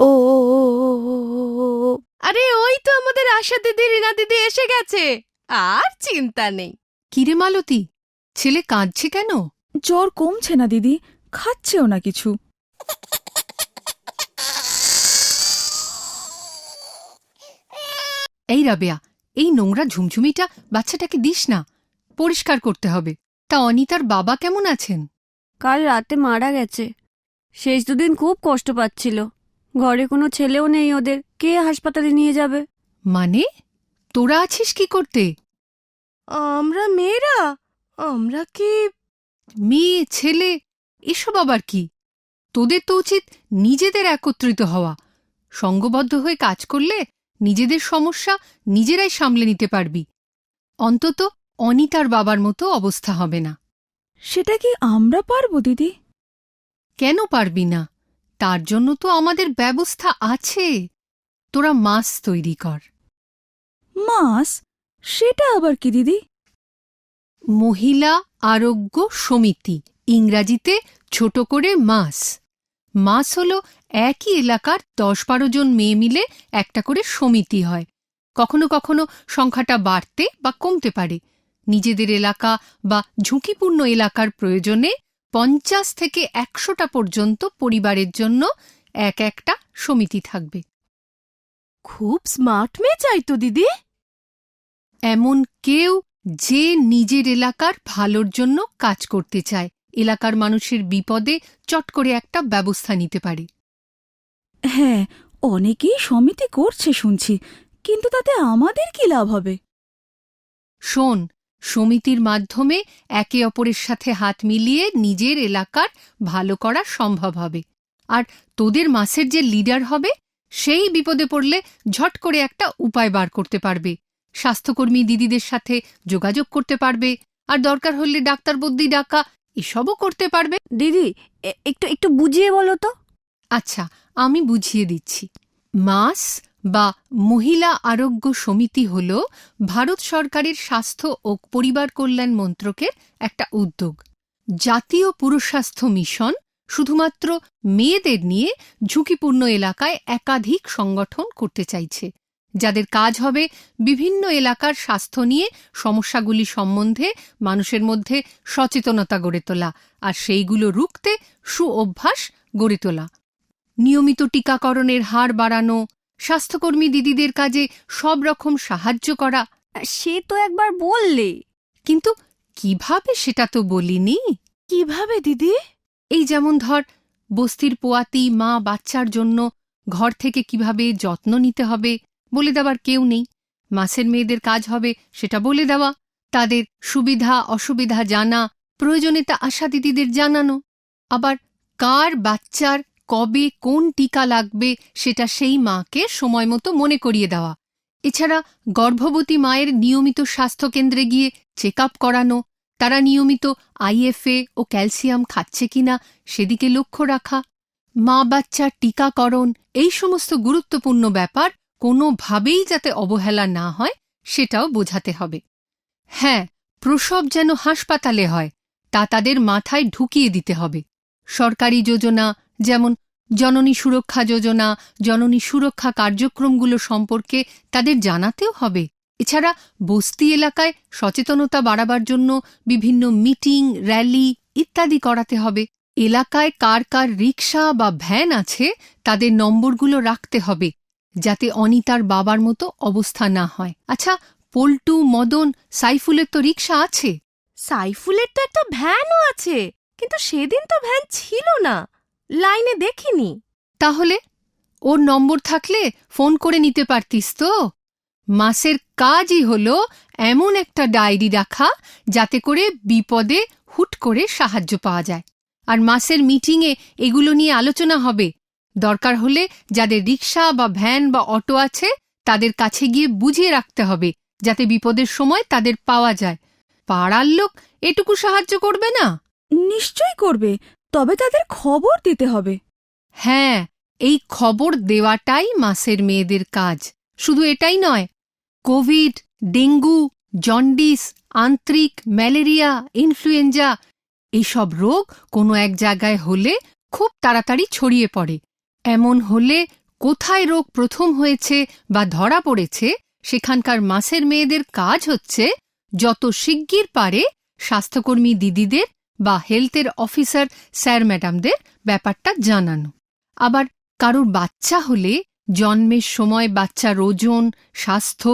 ও আরে ওই তো আমাদের আশা দিদি, রিনা দিদি এসে গেছে। আর চিন্তা নেই। কিরে মালতী, ছেলে কাঁদছে কেন? জ্বর কমছে না দিদি, খাচ্ছেও না কিছু। এই রাবেয়া, এই নোংরা ঝুমঝুমিটা বাচ্চাটাকে দিস না, পরিষ্কার করতে হবে। তা অনিতার বাবা কেমন আছেন? কাল রাতে মারা গেছে। শেষ দুদিন খুব কষ্ট পাচ্ছিল। ঘরে কোনো ছেলেও নেই ওদের, কে হাসপাতালে নিয়ে যাবে? মানে তোরা আছিস কি করতে? আমরা মেয়েরা, আমরা কি? মেয়ে ছেলে এসব আবার কি? তোদের তো উচিত নিজেদের একত্রিত হওয়া। সঙ্গবদ্ধ হয়ে কাজ করলে নিজেদের সমস্যা নিজেরাই সামলে নিতে পারবি। অন্তত অনিতার বাবার মতো অবস্থা হবে না। সেটা কি আমরা পারবো দিদি? কেন পারবি না? তার জন্য তো আমাদের ব্যবস্থা আছে। তোরা মাছ তৈরি কর। মাস? সেটা আবার কি দিদি? মহিলা আরোগ্য সমিতি, ইংরাজিতে ছোট করে মাস। মাস হল একই এলাকার ১০-১২ জন মেয়ে মিলে একটা করে সমিতি হয়। কখনো কখনো সংখ্যাটা বাড়তে বা কমতে পারে। নিজেদের এলাকা বা ঝুঁকিপূর্ণ এলাকার প্রয়োজনে ৫০ থেকে ১০০টা পর্যন্ত পরিবারের জন্য একটা সমিতি থাকবে। খুব স্মার্ট মেয়ে চাই তো দিদি। এমন কেউ যে নিজের এলাকার ভালোর জন্য কাজ করতে চায়, এলাকার মানুষের বিপদে চট করে একটা ব্যবস্থা নিতে পারে। হ্যাঁ, অনেকেই সমিতি করছে শুনছি, কিন্তু তাতে আমাদের কি লাভ হবে? শোন, সমিতির মাধ্যমে একে অপরের সাথে হাত মিলিয়ে নিজের এলাকার ভালো করা সম্ভব হবে। আর তোদের মাসের যে লিডার হবে, সেই বিপদে পড়লে ঝট করে একটা উপায় বার করতে পারবে। স্বাস্থ্যকর্মী দিদিদের সাথে যোগাযোগ করতে পারবে, আর দরকার হলে ডাক্তার বদ্যি ডাকা এসবও করতে পারবে। দিদি, একটু একটু বুঝিয়ে বলো তো। আচ্ছা, আমি বুঝিয়ে দিচ্ছি। মাস বা মহিলা আরোগ্য সমিতি হল ভারত সরকারের স্বাস্থ্য ও পরিবার কল্যাণ মন্ত্রকের একটা উদ্যোগ। জাতীয় পুরুষস্বাস্থ্য মিশন শুধুমাত্র মেয়েদের নিয়ে ঝুঁকিপূর্ণ এলাকায় একাধিক সংগঠন করতে চাইছে, যাদের কাজ হবে বিভিন্ন এলাকার স্বাস্থ্য নিয়ে সমস্যাগুলি সম্বন্ধে মানুষের মধ্যে সচেতনতা গড়ে তোলা, আর সেইগুলো রুখতে সুঅভ্যাস গড়ে তোলা। নিয়মিত টিকাকরণের হার বাড়ানো, স্বাস্থ্যকর্মী দিদিদের কাজে সব রকম সাহায্য করা। সে তো একবার বললে। কিন্তু কিভাবে সেটা তো বলিনি। কিভাবে দিদি? এই যেমন ধর, বস্তির পোয়াতি মা বাচ্চার জন্য ঘর থেকে কিভাবে যত্ন নিতে হবে বলে দেওয়ার কেউ নেই। মাসের মেয়েদের কাজ হবে সেটা বলে দেওয়া, তাদের সুবিধা অসুবিধা জানা, প্রয়োজনে তা আশা দিদিদের জানানো। আবার কার বাচ্চার কবে কোন টিকা লাগবে সেটা সেই মাকে সময় মতো মনে করিয়ে দেওয়া। এছাড়া গর্ভবতী মায়ের নিয়মিত স্বাস্থ্যকেন্দ্রে গিয়ে চেক আপ করানো, তারা নিয়মিত আইএফএ ও ক্যালসিয়াম খাচ্ছে কিনা সেদিকে লক্ষ্য রাখা। মা বাচ্চার টিকাকরণ, এই সমস্ত গুরুত্বপূর্ণ ব্যাপার কোনোভাবেই যাতে অবহেলা না হয় সেটাও বোঝাতে হবে। হ্যাঁ, প্রসব যেন হাসপাতালে হয় তা তাদের মাথায় ঢুকিয়ে দিতে হবে। সরকারি যোজনা যেমন জননী সুরক্ষা যোজনা, জননী সুরক্ষা কার্যক্রমগুলো সম্পর্কে তাদের জানাতেও হবে। এছাড়া বস্তি এলাকায় সচেতনতা বাড়াবার জন্য বিভিন্ন মিটিং, র্যালি ইত্যাদি করাতে হবে। এলাকায় কার কার রিকশা বা ভ্যান আছে তাদের নম্বরগুলো রাখতে হবে, যাতে অনিতার বাবার মতো অবস্থা না হয়। আচ্ছা, পল্টু, মদন, সাইফুলের তো রিকশা আছে। সাইফুলের তো একটা ভ্যানও আছে, কিন্তু সেদিন তো ভ্যান ছিল না, লাইনে দেখিনি। তাহলে ওর নম্বর থাকলে ফোন করে নিতে পারতিস তো। মাসের কাজই হলো এমন একটা ডায়েরি রাখা যাতে করে বিপদে হুট করে সাহায্য পাওয়া যায়। আর মাসের মিটিংয়ে এগুলো নিয়ে আলোচনা হবে। দরকার হলে যাদের রিকশা বা ভ্যান বা অটো আছে তাদের কাছে গিয়ে বুঝিয়ে রাখতে হবে, যাতে বিপদের সময় তাদের পাওয়া যায়। পাড়ার লোক এটুকু সাহায্য করবে না? নিশ্চয় করবে, তবে তাদের খবর দিতে হবে। হ্যাঁ, এই খবর দেওয়াটাই মাসের মেয়েদের কাজ। শুধু এটাই নয়, কোভিড, ডেঙ্গু, জন্ডিস, আন্ত্রিক, ম্যালেরিয়া, ইনফ্লুয়েঞ্জা এইসব রোগ কোনো এক জায়গায় হলে খুব তাড়াতাড়ি ছড়িয়ে পড়ে। এমন হলে কোথায় রোগ প্রথম হয়েছে বা ধরা পড়েছে সেখানকার মাসের মেয়েদের কাজ হচ্ছে যত শিগগির পারে স্বাস্থ্যকর্মী দিদিদের বা হেলথের অফিসার স্যার ম্যাডামদের ব্যাপারটা জানানো। আবার কারোর বাচ্চা হলে জন্মের সময় বাচ্চার ওজন, স্বাস্থ্য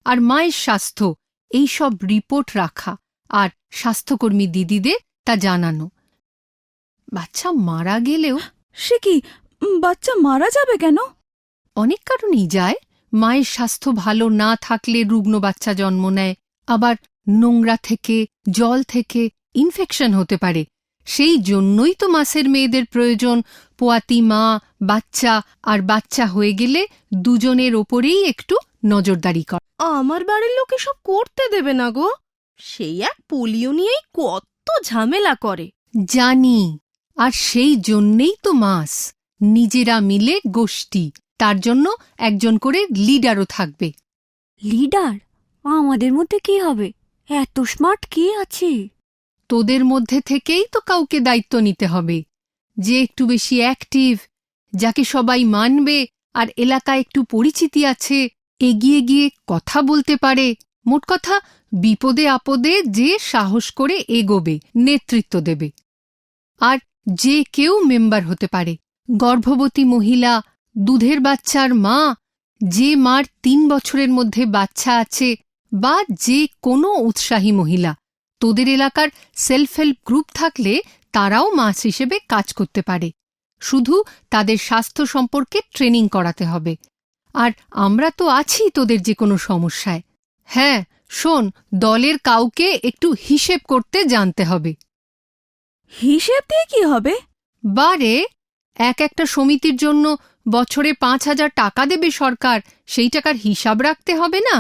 আর মায়ের স্বাস্থ্য এই সব রিপোর্ট রাখা আর স্বাস্থ্যকর্মী দিদিদের তা জানানো। বাচ্চা মারা গেলেও সে কি, বাচ্চা মারা যাবে কেন? অনেক কারণেই যায়। মায়ের স্বাস্থ্য ভালো না থাকলে রুগ্ন বাচ্চা জন্ম নেয়, আবার নোংরা থেকে, জল থেকে ইনফেকশন হতে পারে। সেই জন্যই তো মাসের মেয়েদের প্রয়োজন পোয়াতি মা, বাচ্চা আর বাচ্চা হয়ে গেলে দুজনের ওপরেই একটু নজরদারি করা। আমার বাড়ির লোক এসব করতে দেবে না গো। সেই এক পোলিও নিয়েই কত ঝামেলা করে। জানি, আর সেই জন্যেই তো মাস। নিজেরা মিলে গোষ্ঠী, তার জন্য একজন করে লিডারও থাকবে। লিডার? আমাদের মধ্যে কি হবে? এত স্মার্ট কে আছে? তোদের মধ্যে থেকেই তো কাউকে দায়িত্ব নিতে হবে, যে একটু বেশি অ্যাক্টিভ, যাকে সবাই মানবে আর এলাকায় একটু পরিচিতি আছে, এগিয়ে গিয়ে কথা বলতে পারে। মোট কথা, বিপদে আপদে যে সাহস করে এগোবে, নেতৃত্ব দেবে। আর যে কেউ মেম্বার হতে পারে। গর্ভবতী মহিলা, দুধের বাচ্চার মা, যে মার 3 বছরের মধ্যে বাচ্চা আছে, বা যে কোনো উৎসাহী মহিলা। তোদের এলাকার সেলফ হেল্প গ্রুপ থাকলে তারাও মাস হিসেবে কাজ করতে পারে। শুধু তাদের স্বাস্থ্য সম্পর্কে ট্রেনিং করাতে হবে। আর আমরা তো আছি তোদের যে কোনো সমস্যায়। হ্যাঁ শোন, দলের কাউকে একটু হিসেব করতে জানতে হবে। হিসেব দিয়ে কি হবে? বারে, একটা সমিতির জন্য বছরে 5,000 টাকা দেবে সরকার, সেই টাকার হিসাব রাখতে হবে না?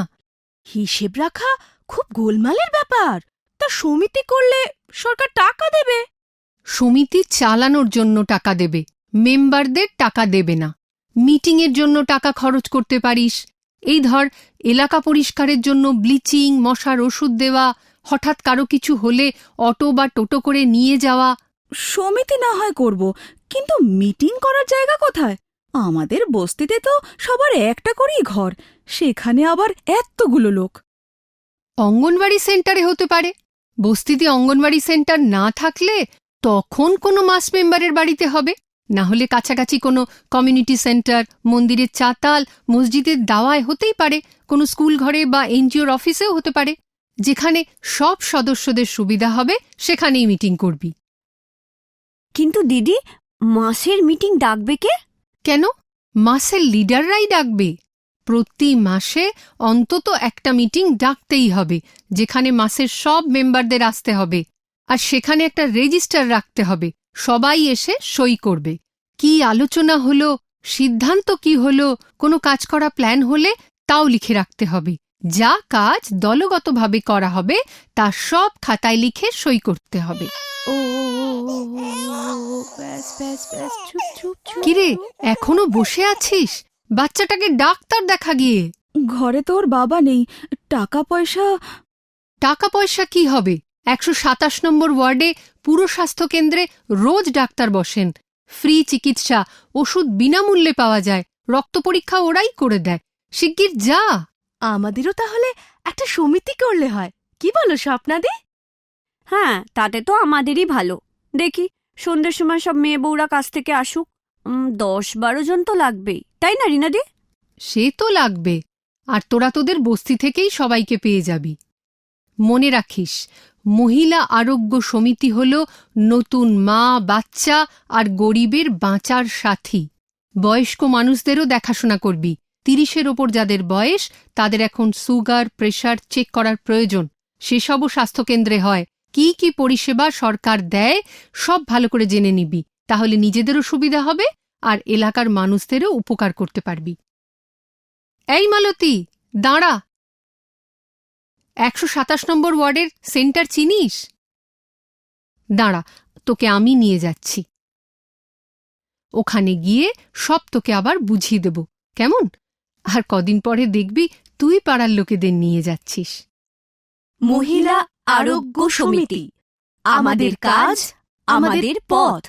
হিসেব রাখা খুব গোলমালের ব্যাপার। তা সমিতি করলে সরকার টাকা দেবে? সমিতি চালানোর জন্য টাকা দেবে, মেম্বারদের টাকা দেবে না। মিটিংয়ের জন্য টাকা খরচ করতে পারিস। এই ধর, এলাকা পরিষ্কারের জন্য ব্লিচিং, মশার ওষুধ দেওয়া, হঠাৎ কারো কিছু হলে অটো বা টোটো করে নিয়ে যাওয়া। সমিতি না হয় করব, কিন্তু মিটিং করার জায়গা কোথায়? আমাদের বস্তিতে তো সবার একটা করেই ঘর, সেখানে আবার এতগুলো লোক। অঙ্গনওয়াড়ি সেন্টারে হতে পারে। বস্তিতে অঙ্গনওয়াড়ি সেন্টার না থাকলে তখন কোনো মাস মেম্বারের বাড়িতে হবে, না হলে কাছাকাছি কোনো কমিউনিটি সেন্টার, মন্দিরের চাতাল, মসজিদের দাওয়ায় হতেই পারে, কোনো স্কুল ঘরে বা এনজিওর অফিসেও হতে পারে। যেখানে সব সদস্যদের সুবিধা হবে সেখানেই মিটিং করবি। কিন্তু দিদি, মাসের মিটিং ডাকবে কে? কেন? মাসের লিডাররাই ডাকবে। প্রতি মাসে অন্তত একটা মিটিং ডাকতেই হবে, যেখানে মাসের সব মেম্বারদের আসতে হবে। আর সেখানে একটা রেজিস্টার রাখতে হবে, সবাই এসে সই করবে। কি আলোচনা হলো, সিদ্ধান্ত কি হলো, কোনো কাজ করা প্ল্যান হলে তাও লিখে রাখতে হবে। যা কাজ দলগতভাবে করা হবে তা সব খাতায় লিখে সই করতে হবে। ও ব্যাস ব্যাস ব্যাস, চুপ চুপ চুপ। কিরে, এখনো বসে আছিস? বাচ্চাটাকে ডাক্তার দেখা গিয়ে। ঘরে তোর বাবা নেই, টাকা পয়সা। টাকা পয়সা কি হবে? 127 নম্বর ওয়ার্ডে পুরো স্বাস্থ্য কেন্দ্রে রোজ ডাক্তার বসেন। ফ্রি চিকিৎসা, ওষুধ বিনামূল্যে পাওয়া যায়, রক্ত পরীক্ষা ওরাই করে দেয়। শিগগির যা। আমাদেরও তাহলে একটা সমিতি করলে হয়, কি বলো স্বপ্নাদি? হ্যাঁ, তাতে তো আমাদেরই ভালো। দেখি সন্ধ্যের সময় সব মেয়ে বউরা কাছ থেকে আসুক। 10-12 জন তো লাগবেই, তাই না রিনাদি? সে তো লাগবে, আর তোরা তোদের বস্তি থেকেই সবাইকে পেয়ে যাবি। মনে রাখিস, মহিলা আরোগ্য সমিতি হল নতুন মা, বাচ্চা আর গরিবের বাঁচার সাথী। বয়স্ক মানুষদেরও দেখাশোনা করবি। 30-এর ওপর যাদের বয়স, তাদের এখন সুগার, প্রেশার চেক করার প্রয়োজন। সেসবও স্বাস্থ্যকেন্দ্রে হয়। কি কি পরিষেবা সরকার দেয় সব ভালো করে জেনে নিবি, তাহলে নিজেদেরও সুবিধা হবে আর এলাকার মানুষদেরও উপকার করতে পারবি। এই মালতী, দাঁড়া। 127 নম্বর ওয়ার্ডের সেন্টার চিনিস? দাঁড়া, তোকে আমি নিয়ে যাচ্ছি। ওখানে গিয়ে সব তোকে আবার বুঝিয়ে দেব, কেমন? আর কদিন পরে দেখবি তুই পাড়ার লোকেদের নিয়ে যাচ্ছিস। মহিলা আরোগ্য সমিতি, আমাদের কাজ, আমাদের পথ।